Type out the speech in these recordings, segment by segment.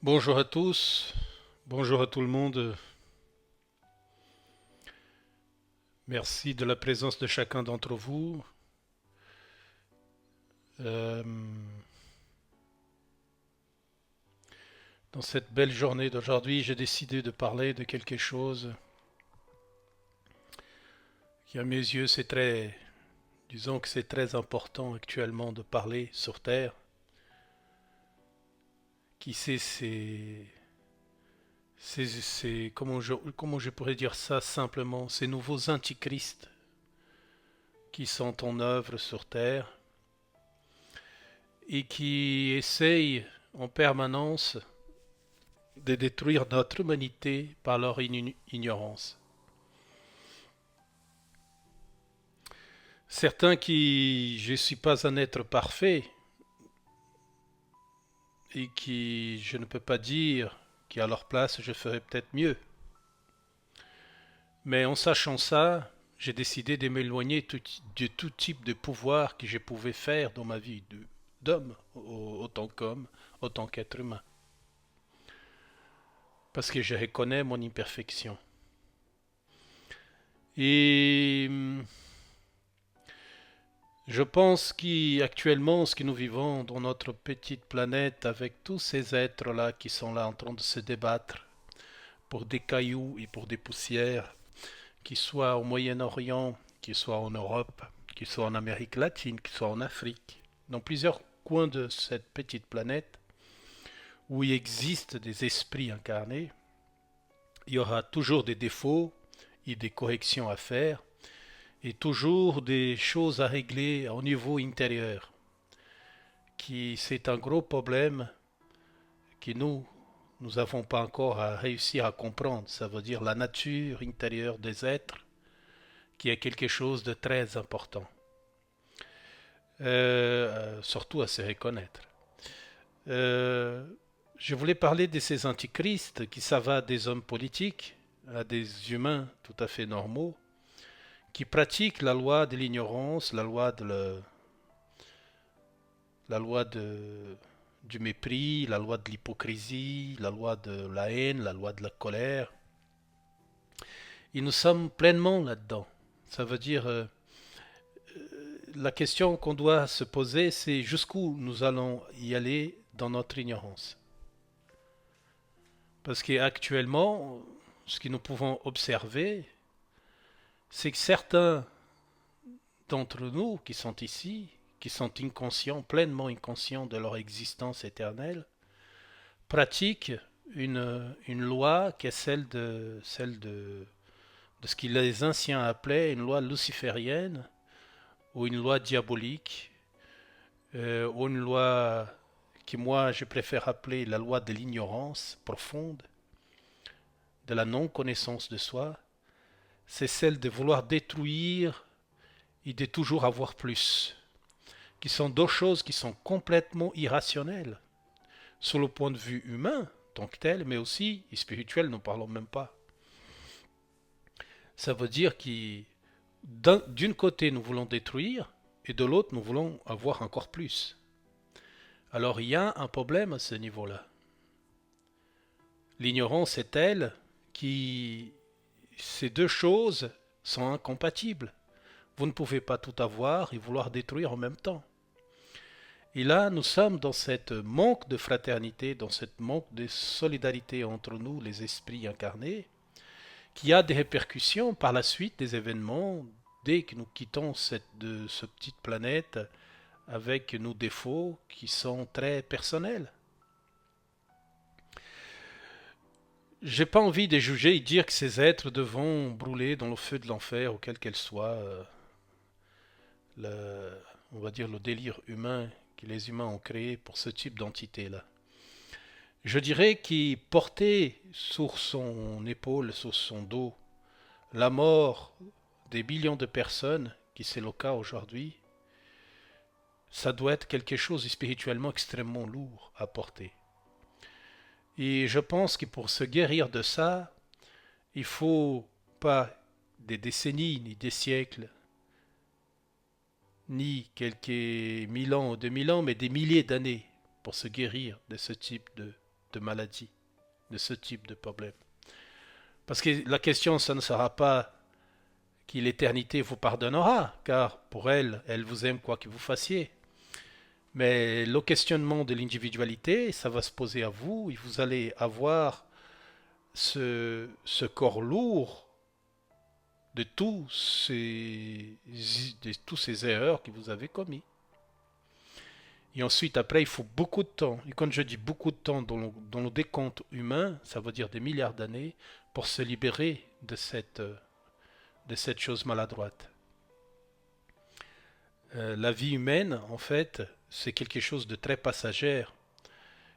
Bonjour à tous, bonjour à tout le monde. Merci de la présence de chacun d'entre vous. Euh, dans cette belle journée d'aujourd'hui, j'ai décidé de parler de quelque chose qui, à mes yeux, disons que c'est très important actuellement de parler sur Terre. Qui sait, comment je pourrais dire ça simplement, ces nouveaux antichrists qui sont en œuvre sur Terre et qui essayent en permanence de détruire notre humanité par leur ignorance. Certains qui, je ne suis pas un être parfait et qui, je ne peux pas dire qu'à leur place, je ferais peut-être mieux. Mais en sachant ça, j'ai décidé de m'éloigner de tout type de pouvoir que je pouvais faire dans ma vie d'homme, autant qu'homme, autant qu'être humain. Parce que je reconnais mon imperfection. Et je pense qu'actuellement, ce que nous vivons dans notre petite planète, avec tous ces êtres-là qui sont là en train de se débattre pour des cailloux et pour des poussières, qu'ils soient au Moyen-Orient, qu'ils soient en Europe, qu'ils soient en Amérique latine, qu'ils soient en Afrique, dans plusieurs coins de cette petite planète, où il existe des esprits incarnés, il y aura toujours des défauts et des corrections à faire, et toujours des choses à régler au niveau intérieur. Qui c'est un gros problème que nous n'avons pas encore à réussir à comprendre. Ça veut dire la nature intérieure des êtres, qui est quelque chose de très important. Surtout à se reconnaître. Euh, je voulais parler de ces antichrists qui ça va des hommes politiques à des humains tout à fait normaux, qui pratiquent la loi de l'ignorance, la loi du mépris, la loi de l'hypocrisie, la loi de la haine, la loi de la colère. Et nous sommes pleinement là-dedans. Ça veut dire, la question qu'on doit se poser, c'est jusqu'où nous allons y aller dans notre ignorance. Parce qu'actuellement, ce que nous pouvons observer, c'est que certains d'entre nous qui sont ici, qui sont inconscients, pleinement inconscients de leur existence éternelle, pratiquent une loi qui est de ce que les anciens appelaient une loi luciférienne ou une loi diabolique, ou une loi que moi je préfère appeler la loi de l'ignorance profonde, de la non-connaissance de soi. C'est celle de vouloir détruire et de toujours avoir plus, qui sont deux choses qui sont complètement irrationnelles, sur le point de vue humain, tant que tel, mais aussi spirituel, nous ne parlons même pas. Ça veut dire que d'une côté, nous voulons détruire, et de l'autre, nous voulons avoir encore plus. Alors il y a un problème à ce niveau-là. L'ignorance est telle que ces deux choses sont incompatibles. Vous ne pouvez pas tout avoir et vouloir détruire en même temps. Et là, nous sommes dans cette manque de fraternité, dans cette manque de solidarité entre nous, les esprits incarnés, qui a des répercussions par la suite des événements dès que nous quittons cette petite planète avec nos défauts qui sont très personnels. J'ai pas envie de juger et dire que ces êtres devront brûler dans le feu de l'enfer, auquel qu'elle soit, le, on va dire le délire humain que les humains ont créé pour ce type d'entité-là. Je dirais qu'il portait sur son épaule, sur son dos, la mort des millions de personnes, qui c'est le cas aujourd'hui. Ça doit être quelque chose de spirituellement extrêmement lourd à porter. Et je pense que pour se guérir de ça, il faut pas des décennies ni des siècles, ni quelques 1000 ans ou 2000 ans, mais des milliers d'années pour se guérir de ce type de maladie, de ce type de problème. Parce que la question, ça ne sera pas qui l'éternité vous pardonnera, car pour elle, elle vous aime quoi que vous fassiez. Mais le questionnement de l'individualité, ça va se poser à vous, et vous allez avoir ce corps lourd de tous ces erreurs que vous avez commis. Et ensuite, après, il faut beaucoup de temps. Et quand je dis beaucoup de temps dans le décompte humain, ça veut dire des milliards d'années pour se libérer de cette chose maladroite. La vie humaine, en fait, c'est quelque chose de très passagère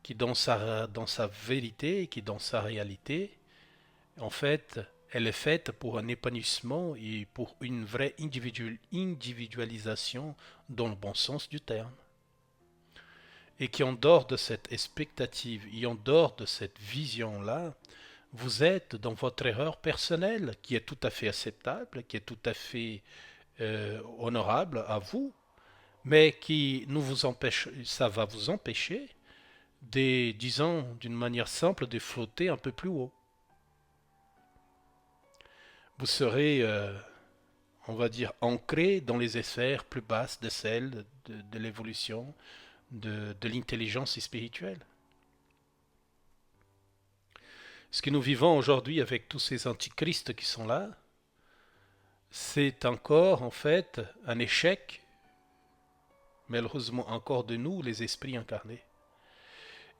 qui, dans sa vérité, qui, dans sa réalité, en fait, elle est faite pour un épanouissement et pour une vraie individualisation dans le bon sens du terme. Et qui, en dehors de cette expectative et en dehors de cette vision-là, vous êtes dans votre erreur personnelle, qui est tout à fait acceptable, qui est tout à fait honorable à vous, mais qui nous vous empêche, ça va vous empêcher, disons d'une manière simple, de flotter un peu plus haut. Vous serez, on va dire, ancré dans les sphères plus basses de celles de l'évolution, de l'intelligence spirituelle. Ce que nous vivons aujourd'hui avec tous ces antichrists qui sont là, c'est encore en fait un échec, malheureusement encore de nous, les esprits incarnés.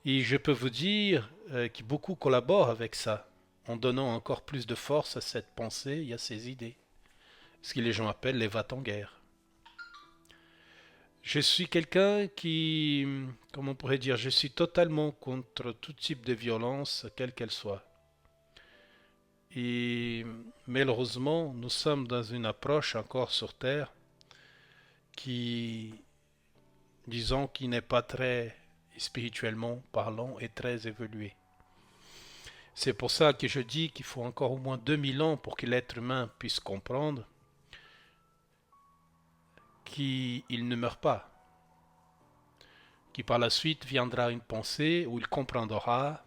Et je peux vous dire que beaucoup collaborent avec ça, en donnant encore plus de force à cette pensée et à ces idées, ce que les gens appellent les va-t-en-guerre. Je suis quelqu'un qui, comment on pourrait dire, je suis totalement contre tout type de violence, quelle qu'elle soit. Et malheureusement, nous sommes dans une approche encore sur Terre qui, disons, qui n'est pas très spirituellement parlant et très évoluée. C'est pour ça que je dis qu'il faut encore au moins 2000 ans pour que l'être humain puisse comprendre qu'il ne meurt pas. Qui par la suite viendra une pensée où il comprendra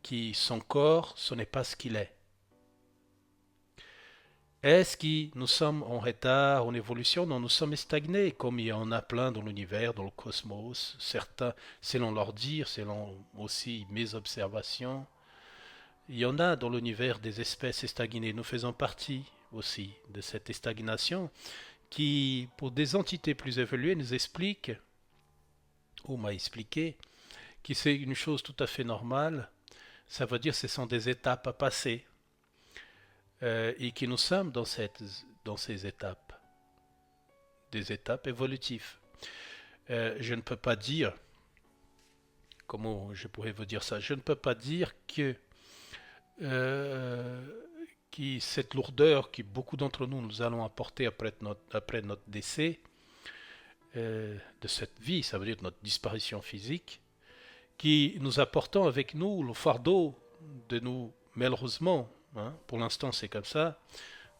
que son corps, ce n'est pas ce qu'il est. Est-ce que nous sommes en retard, en évolution? Non, nous sommes stagnés, comme il y en a plein dans l'univers, dans le cosmos. Certains, selon leur dire, selon aussi mes observations, il y en a dans l'univers des espèces stagnées. Nous faisons partie aussi de cette stagnation qui, pour des entités plus évoluées, nous explique, ou m'a expliqué, que c'est une chose tout à fait normale. Ça veut dire que ce sont des étapes à passer. Et que nous sommes dans ces étapes, des étapes évolutives. Je ne peux pas dire, comment je pourrais vous dire ça, je ne peux pas dire que cette lourdeur que beaucoup d'entre nous allons apporter après notre décès, de cette vie, ça veut dire notre disparition physique, qui nous apportons avec nous le fardeau de nous, malheureusement, pour l'instant c'est comme ça,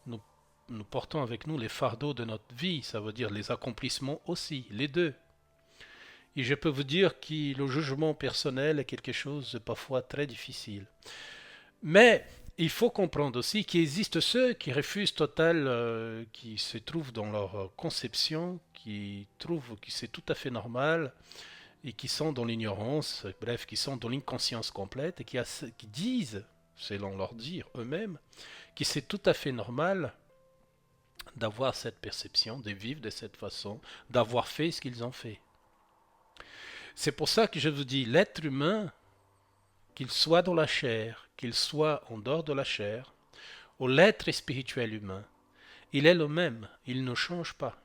nous portons avec nous les fardeaux de notre vie, ça veut dire les accomplissements aussi, les deux. Et je peux vous dire que le jugement personnel est quelque chose de parfois très difficile. Mais il faut comprendre aussi qu'il existe ceux qui refusent total, qui se trouvent dans leur conception, qui trouvent que c'est tout à fait normal, et qui sont dans l'ignorance, bref, qui sont dans l'inconscience complète, et qui disent, selon leur dire eux-mêmes, que c'est tout à fait normal d'avoir cette perception, de vivre de cette façon, d'avoir fait ce qu'ils ont fait. C'est pour ça que je vous dis, l'être humain, qu'il soit dans la chair, qu'il soit en dehors de la chair, ou l'être spirituel humain, il est le même, il ne change pas.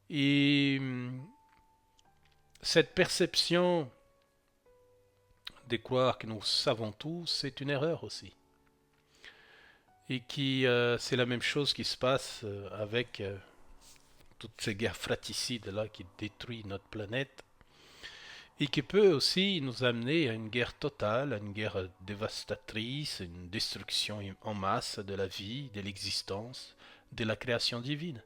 Et cette perception de croire que nous savons tout, c'est une erreur aussi. Et qui, c'est la même chose qui se passe avec toutes ces guerres fratricides-là qui détruisent notre planète, et qui peut aussi nous amener à une guerre totale, à une guerre dévastatrice, une destruction en masse de la vie, de l'existence, de la création divine.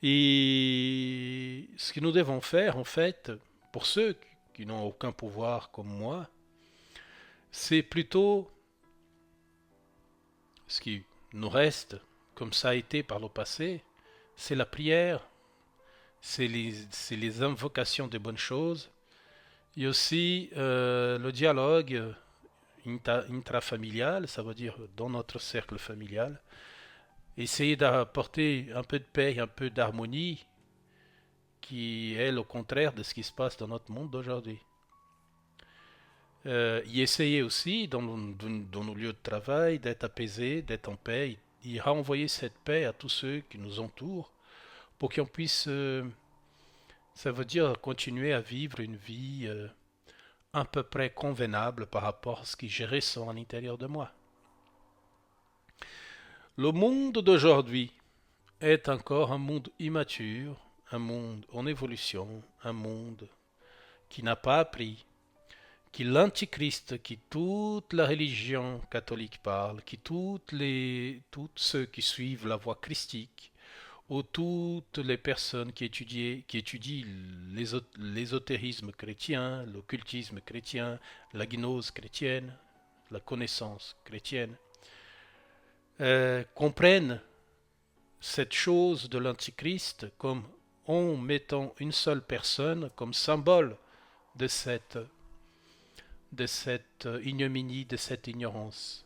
Et ce que nous devons faire, en fait, pour ceux qui n'ont aucun pouvoir comme moi, c'est plutôt ce qui nous reste, comme ça a été par le passé, c'est la prière, c'est les invocations des bonnes choses, et aussi le dialogue intrafamilial, ça veut dire dans notre cercle familial, essayer d'apporter un peu de paix, un peu d'harmonie, qui est le contraire de ce qui se passe dans notre monde d'aujourd'hui. Y essayer aussi, dans nos lieux de travail, d'être apaisé, d'être en paix, y renvoyer cette paix à tous ceux qui nous entourent, pour qu'on puisse, ça veut dire continuer à vivre une vie à peu près convenable par rapport à ce que je ressens à l'intérieur de moi. Le monde d'aujourd'hui est encore un monde immature, un monde en évolution, un monde qui n'a pas appris, qui l'antichrist, qui toute la religion catholique parle, qui tous ceux qui suivent la voie christique, ou toutes les personnes qui étudient l'ésotérisme chrétien, l'occultisme chrétien, la gnose chrétienne, la connaissance chrétienne, comprennent cette chose de l'Antichrist comme en mettant une seule personne comme symbole de cette ignominie, de cette ignorance.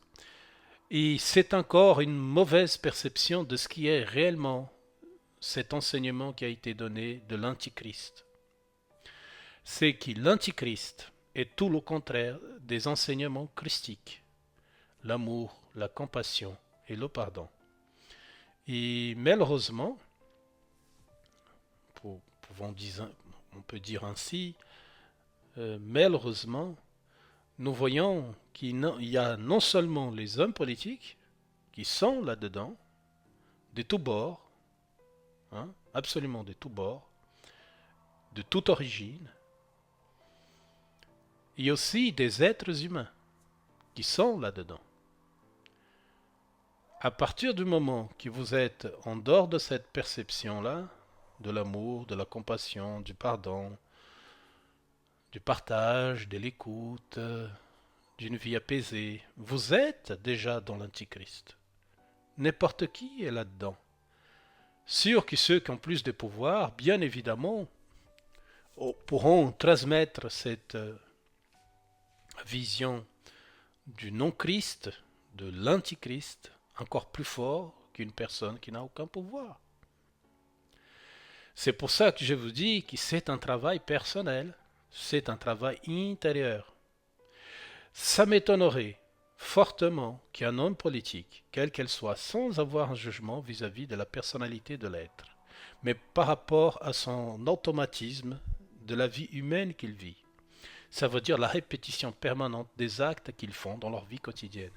Et c'est encore une mauvaise perception de ce qui est réellement cet enseignement qui a été donné de l'Antichrist. C'est que l'Antichrist est tout le contraire des enseignements christiques. L'amour, la compassion et le pardon. Et malheureusement, on peut dire ainsi, malheureusement, nous voyons qu'il y a non seulement les hommes politiques qui sont là-dedans, de tous bords, absolument de tous bords, de toute origine, il y a aussi des êtres humains qui sont là-dedans. À partir du moment que vous êtes en dehors de cette perception-là, de l'amour, de la compassion, du pardon, du partage, de l'écoute, d'une vie apaisée, vous êtes déjà dans l'Antichrist. N'importe qui est là-dedans. Sûr que ceux qui ont plus de pouvoir, bien évidemment, pourront transmettre cette vision du non-Christ, de l'Antichrist, encore plus fort qu'une personne qui n'a aucun pouvoir. C'est pour ça que je vous dis que c'est un travail personnel, c'est un travail intérieur. Ça m'étonnerait fortement qu'un homme politique, quel qu'elle soit, sans avoir un jugement vis-à-vis de la personnalité de l'être, mais par rapport à son automatisme de la vie humaine qu'il vit, ça veut dire la répétition permanente des actes qu'ils font dans leur vie quotidienne.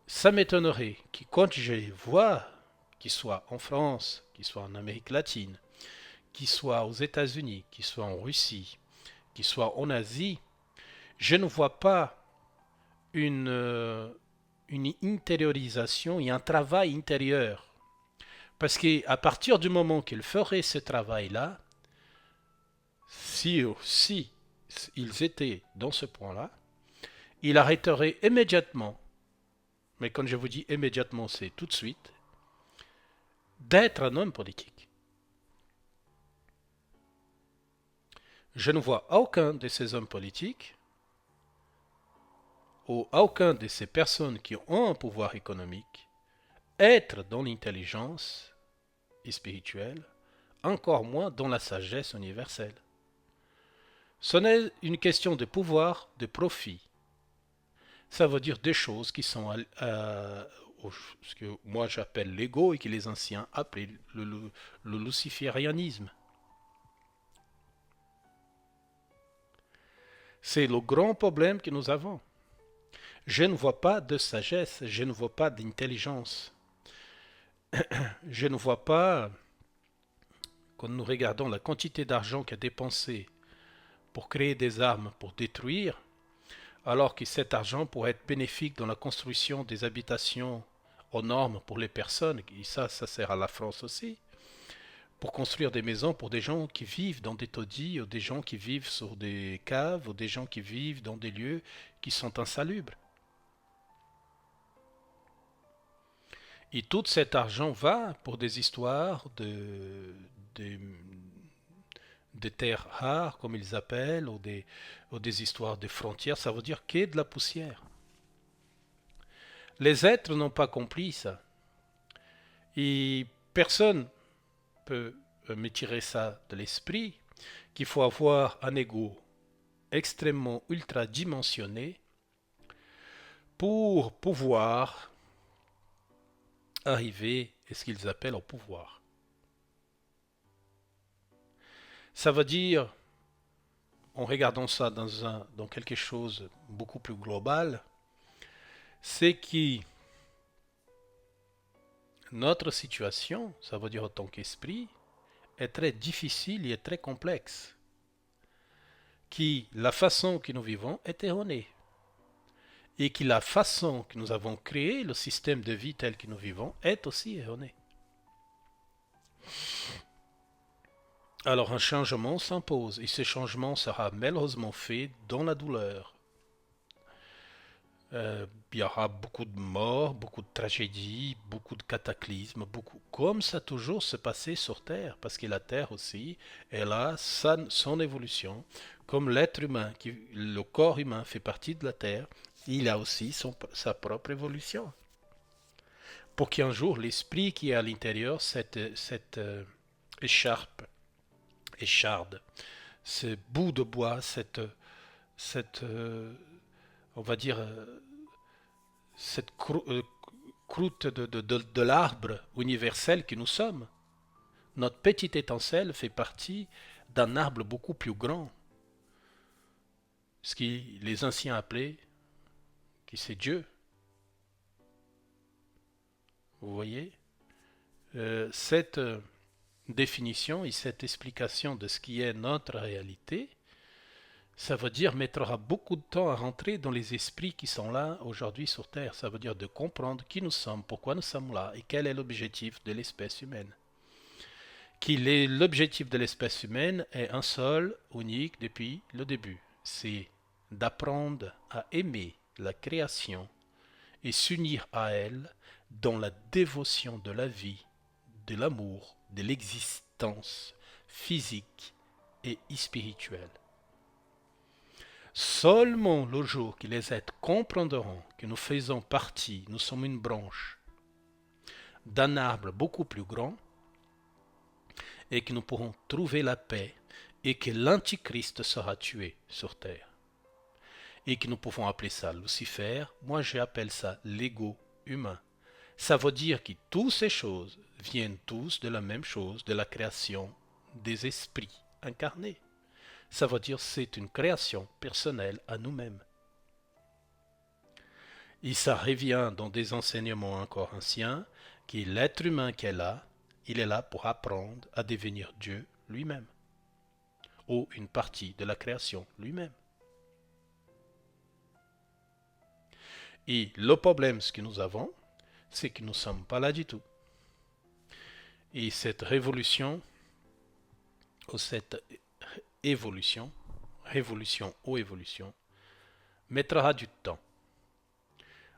Ça m'étonnerait que quand je vois, qu'ils soient en France, qu'ils soient en Amérique latine, qu'ils soient aux États-Unis, qu'ils soient en Russie, qu'ils soient en Asie, je ne vois pas une intériorisation et un travail intérieur. Parce qu'à partir du moment qu'ils feraient ce travail-là, si ils étaient dans ce point-là, ils arrêteraient immédiatement, mais quand je vous dis immédiatement, c'est tout de suite, d'être un homme politique. Je ne vois aucun de ces hommes politiques ou aucun de ces personnes qui ont un pouvoir économique être dans l'intelligence spirituelle, encore moins dans la sagesse universelle. Ce n'est une question de pouvoir, de profit. Ça veut dire des choses qui sont ce que moi j'appelle l'ego et que les anciens appelaient le luciférianisme. C'est le grand problème que nous avons. Je ne vois pas de sagesse, je ne vois pas d'intelligence. Je ne vois pas, quand nous regardons la quantité d'argent qu'a dépensé pour créer des armes pour détruire, alors que cet argent pourrait être bénéfique dans la construction des habitations aux normes pour les personnes, et ça sert à la France aussi, pour construire des maisons pour des gens qui vivent dans des taudis, ou des gens qui vivent sur des caves, ou des gens qui vivent dans des lieux qui sont insalubres. Et tout cet argent va pour des histoires des terres rares, comme ils appellent, ou des histoires de frontières. Ça veut dire qu'est de la poussière. Les êtres n'ont pas compris ça. Et personne peut me tirer ça de l'esprit, qu'il faut avoir un ego extrêmement ultra dimensionné pour pouvoir arriver à ce qu'ils appellent au pouvoir. Ça veut dire, en regardant ça dans quelque chose beaucoup plus global, c'est que notre situation, ça veut dire en tant qu'esprit, est très difficile et très complexe. Que la façon que nous vivons est erronée. Et que la façon que nous avons créé le système de vie tel que nous vivons est aussi erronée. Alors un changement s'impose et ce changement sera malheureusement fait dans la douleur. Il y aura beaucoup de morts, beaucoup de tragédies, beaucoup de cataclysmes, beaucoup, comme ça a toujours se passé sur Terre, parce que la Terre aussi, elle a son évolution, comme l'être humain, le corps humain fait partie de la Terre, il a aussi sa propre évolution. Pour qu'un jour l'esprit qui est à l'intérieur, cette écharde, ce bout de bois, cette on va dire, cette croûte de l'arbre universel que nous sommes. Notre petite étincelle fait partie d'un arbre beaucoup plus grand, ce que les anciens appelaient, qui c'est Dieu. Vous voyez, cette définition et cette explication de ce qui est notre réalité, ça veut dire mettra beaucoup de temps à rentrer dans les esprits qui sont là aujourd'hui sur Terre. Ça veut dire de comprendre qui nous sommes, pourquoi nous sommes là et quel est l'objectif de l'espèce humaine. L'objectif de l'espèce humaine est un seul, unique depuis le début. C'est d'apprendre à aimer la création et s'unir à elle dans la dévotion de la vie, de l'amour, de l'existence physique et spirituelle. Seulement le jour que les êtres comprendront que nous faisons partie, nous sommes une branche d'un arbre beaucoup plus grand, et que nous pourrons trouver la paix, et que l'Antichrist sera tué sur terre. Et que nous pouvons appeler ça Lucifer, moi j'appelle ça l'ego humain. Ça veut dire que toutes ces choses viennent tous de la même chose, de la création des esprits incarnés. Ça veut dire que c'est une création personnelle à nous-mêmes. Et ça revient dans des enseignements encore anciens, que l'être humain qui est là, il est là pour apprendre à devenir Dieu lui-même, ou une partie de la création lui-même. Et le problème, ce que nous avons, c'est que nous ne sommes pas là du tout. Et cette révolution, ou cette évolution, révolution ou évolution, mettra du temps.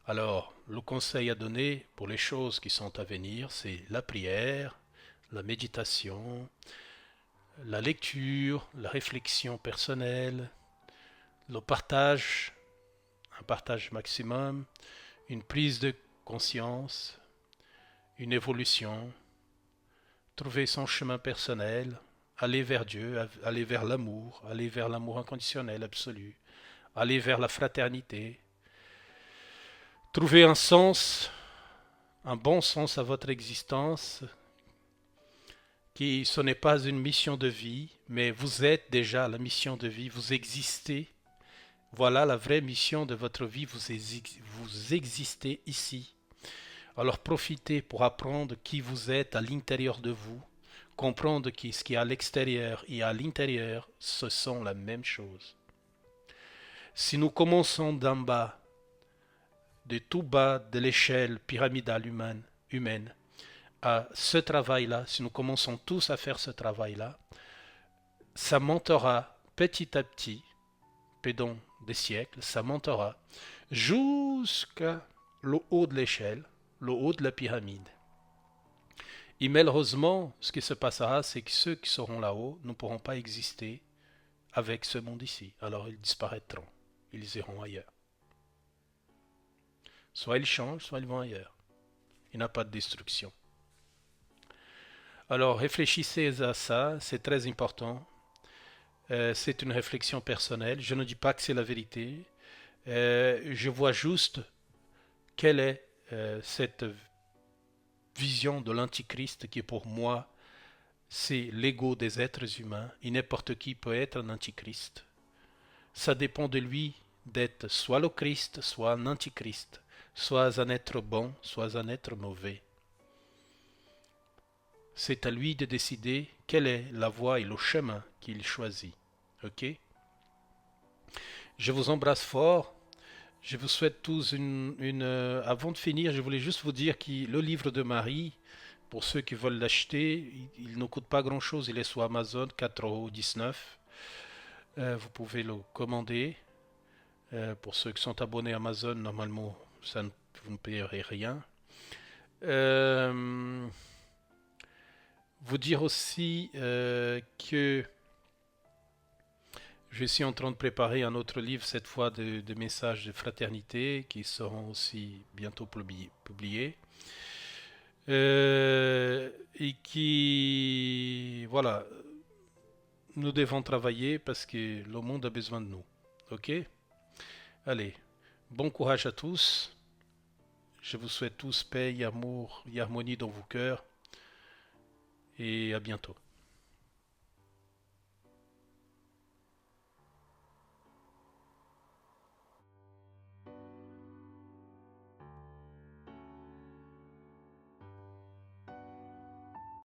Alors, le conseil à donner pour les choses qui sont à venir, c'est la prière, la méditation, la lecture, la réflexion personnelle, le partage, un partage maximum, une prise de conscience, une évolution, trouver son chemin personnel, aller vers Dieu, aller vers l'amour inconditionnel, absolu, aller vers la fraternité, trouver un sens, un bon sens à votre existence, qui ce n'est pas une mission de vie, mais vous êtes déjà la mission de vie, vous existez. Voilà la vraie mission de votre vie, vous existez ici. Alors profitez pour apprendre qui vous êtes à l'intérieur de vous, comprendre que ce qui est à l'extérieur et à l'intérieur, ce sont la même chose. Si nous commençons d'en bas, de tout bas de l'échelle pyramidale humaine, à ce travail-là, si nous commençons tous à faire ce travail-là, ça montera petit à petit, pédons des siècles, ça montera jusqu'à le haut de l'échelle, le haut de la pyramide. Et malheureusement, ce qui se passera, c'est que ceux qui seront là-haut ne pourront pas exister avec ce monde ici. Alors ils disparaîtront, ils iront ailleurs. Soit ils changent, soit ils vont ailleurs. Il n'y a pas de destruction. Alors réfléchissez à ça, c'est très important. C'est une réflexion personnelle. Je ne dis pas que c'est la vérité. Je vois juste quelle est cette vision de l'antichrist qui pour moi c'est l'ego des êtres humains et n'importe qui peut être un antichrist. Ça dépend de lui d'être soit le Christ, soit un antichrist, soit un être bon, soit un être mauvais. C'est à lui de décider quelle est la voie et le chemin qu'il choisit. Ok? Je vous embrasse fort. Je vous souhaite tous avant de finir, je voulais juste vous dire que le livre de Marie, pour ceux qui veulent l'acheter, il ne coûte pas grand-chose. Il est sur Amazon, 4,19 €. Vous pouvez le commander. Pour ceux qui sont abonnés à Amazon, normalement, vous ne payerez rien. Vous dire aussi que je suis en train de préparer un autre livre, cette fois de messages de fraternité, qui seront aussi bientôt publiés. Et qui, voilà, nous devons travailler parce que le monde a besoin de nous. Ok? Allez, bon courage à tous. Je vous souhaite tous paix, amour et harmonie dans vos cœurs. Et à bientôt.